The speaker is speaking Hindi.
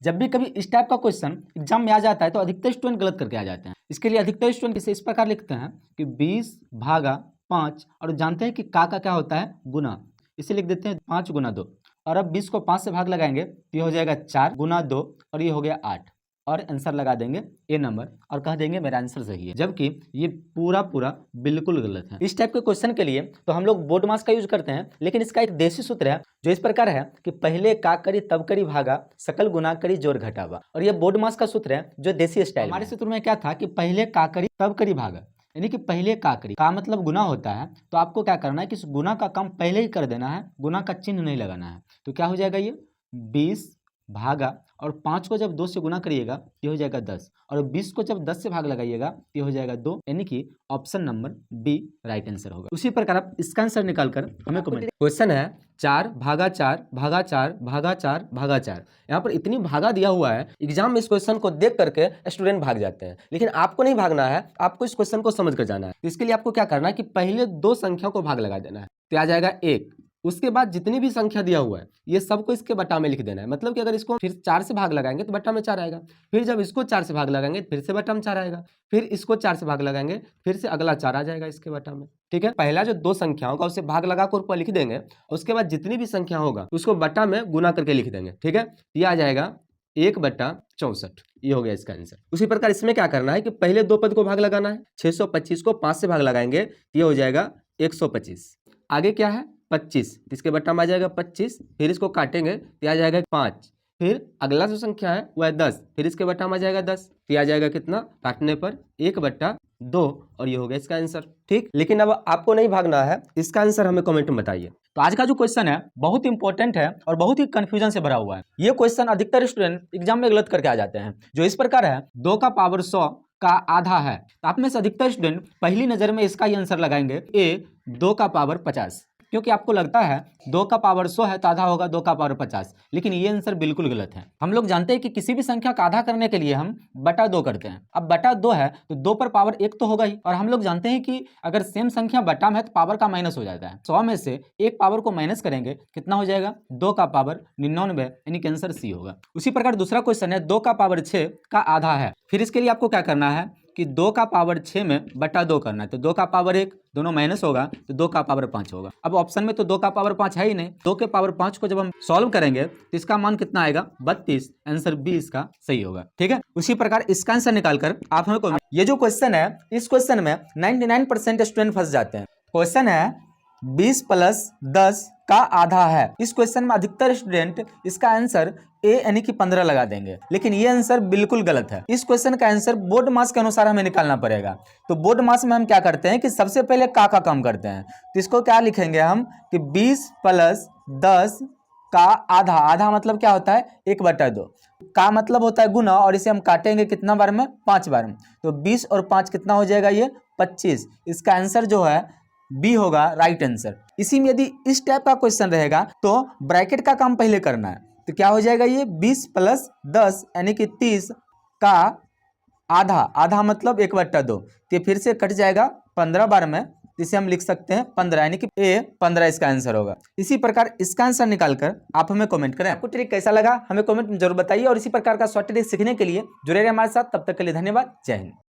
जब भी कभी इस टाइप का क्वेश्चन एग्जाम में आ जाता है तो अधिकतर स्टूडेंट गलत करके आ जाते हैं। इसके लिए अधिकतर स्टूडेंट इसे इस प्रकार लिखते हैं कि 20 भागा 5, और जानते हैं कि का क्या होता है, गुना। इसे लिख देते हैं 5 गुना 2, और अब 20 को 5 से भाग लगाएंगे तो ये हो जाएगा 4 गुना 2, और ये हो गया 8, और आंसर लगा देंगे ए नंबर और कह देंगे मेरा आंसर सही है, जबकि ये पूरा बिल्कुल गलत है। इस टाइप के क्वेश्चन के लिए तो हम लोग बोर्ड मास का यूज करते हैं, लेकिन इसका एक देसी सूत्र है जो इस प्रकार है कि पहले का करी तब करी भागा सकल गुना करी जोड़ घटावा, और ये बोर्ड मास का सूत्र है जो देसी स्टाइल। हमारे सूत्र में क्या था कि पहले का करी तब करी भागा, यानी कि पहले का करी, का मतलब गुना होता है, तो आपको क्या करना है कि इस गुना का काम पहले ही कर देना है, गुना का चिन्ह नहीं लगाना है। तो क्या हो जाएगा, ये 20 भागा, और 5 को जब 2 से गुना करिएगा ये हो जाएगा 10, और 20 को जब 10 से भाग लगाइएगा ये हो जाएगा 2, यानी कि option number B right answer होगा। उसी प्रकार आप इसका आंसर निकालकर हमें कमेंट। क्वेश्चन है 4 भागा 4 भागा 4 भागा 4 भागा 4। यहाँ पर इतनी भागा दिया हुआ है, एग्जाम में इस क्वेश्चन को देख करके स्टूडेंट भाग जाते हैं, लेकिन आपको नहीं भागना है, आपको इस क्वेश्चन को समझ कर जाना है। इसके लिए आपको क्या करना है कि पहले 2 संख्या को भाग लगा देना है, तो आ जाएगा 1। उसके बाद जितनी भी संख्या दिया हुआ है ये सबको इसके बटा में लिख देना है। मतलब कि अगर इसको फिर 4 से भाग लगाएंगे तो बटा में 4 आएगा, फिर जब इसको 4 से भाग लगाएंगे फिर से बटा में 4 आएगा, फिर इसको 4 से भाग लगाएंगे फिर से अगला 4 आ जाएगा इसके बटा में। ठीक है, पहला जो 2 संख्या होगा उसे भाग लगाकर ऊपर लिख देंगे, उसके बाद जितनी भी संख्या होगा उसको बटा में गुना करके लिख देंगे। ठीक है, ये आ जाएगा 1/64, ये हो गया इसका आंसर। उसी प्रकार इसमें क्या करना है कि पहले 2 पद को भाग लगाना है, 625 को 5 से भाग लगाएंगे ये हो जाएगा 125। आगे क्या है 25, इसके बट्टा में आ जाएगा 25, फिर इसको काटेंगे तो आ जाएगा 5, फिर अगला जो संख्या है वह है 10, फिर इसके बट्टा में आ जाएगा 10, तो आ जाएगा कितना, काटने पर 1/2, और ये हो गया इसका आंसर। ठीक, लेकिन अब आपको नहीं भागना है, इसका आंसर हमें कमेंट में बताइए। तो आज का जो क्वेश्चन है बहुत इंपॉर्टेंट है और बहुत ही कंफ्यूजन से भरा हुआ है। ये क्वेश्चन अधिकतर स्टूडेंट एग्जाम में गलत करके आ जाते हैं, जो इस प्रकार है 2 का पावर 100 का आधा है। तो आप में से अधिकतर स्टूडेंट पहली नजर में इसका ही आंसर लगाएंगे ए 2 का पावर 50, क्योंकि आपको लगता है 2 का पावर 100 है तो आधा होगा 2 का पावर 50, लेकिन ये आंसर बिल्कुल गलत है। हम लोग जानते हैं कि किसी भी संख्या का आधा करने के लिए हम बटा 2 करते हैं। अब बटा 2 है तो 2 पर पावर 1 तो होगा ही, और हम लोग जानते हैं कि अगर सेम संख्या बटा में है तो पावर का माइनस हो जाता है। 100 में से एक पावर को माइनस करेंगे कितना हो जाएगा, 2 का पावर 99, यानी कि आंसर सी होगा। उसी प्रकार दूसरा क्वेश्चन है 2 का पावर 6 का आधा है। फिर इसके लिए आपको क्या करना है कि 2 का पावर 6 में बटा 2 करना है, तो 2 का पावर 1 दोनों माइनस होगा तो 2 का पावर 5 होगा। अब ऑप्शन में तो 2 का पावर 5 है ही नहीं, 2 के पावर 5 को जब हम सॉल्व करेंगे तो इसका मान कितना आएगा 32, आंसर बी इसका सही होगा। ठीक है, उसी प्रकार इसका आंसर निकालकर आप हमें ये जो क्वेश्चन है इस क्वेश्चन में 99% स्टूडेंट फंस जाते हैं। क्वेश्चन है 20 + 10 का आधा है। इस क्वेश्चन में अधिकतर स्टूडेंट इसका आंसर ए यानी कि 15 लगा देंगे, लेकिन ये आंसर बिल्कुल गलत है। इस क्वेश्चन का आंसर बोर्ड मास के अनुसार हमें निकालना पड़ेगा। तो बोर्ड मास में हम क्या करते हैं कि सबसे पहले का काम करते हैं, तो इसको क्या लिखेंगे हम कि 20 + 10 का आधा। आधा मतलब क्या होता है 1/2, का मतलब होता है गुना, और इसे हम काटेंगे कितना बार में, 5 बार में, तो 20 और 5 कितना हो जाएगा, ये 25। इसका आंसर जो है बी होगा राइट आंसर। इसी में यदि इस टाइप का क्वेश्चन रहेगा तो ब्रैकेट का काम पहले करना है, तो क्या हो जाएगा ये 20 + 10 यानी कि 30 का आधा। आधा मतलब 1/2, तो फिर से कट जाएगा 15 बार में, इसे हम लिख सकते हैं 15, यानी कि ए 15 इसका आंसर होगा। इसी प्रकार इसका आंसर निकालकर आप हमें कमेंट करें। आपको ट्रिक कैसा लगा हमें कमेंट में जरूर बताइए, और इसी प्रकार का शॉर्ट ट्रिक सीखने के लिए जुड़े रहिए हमारे साथ। तब तक के लिए धन्यवाद, जय हिंद।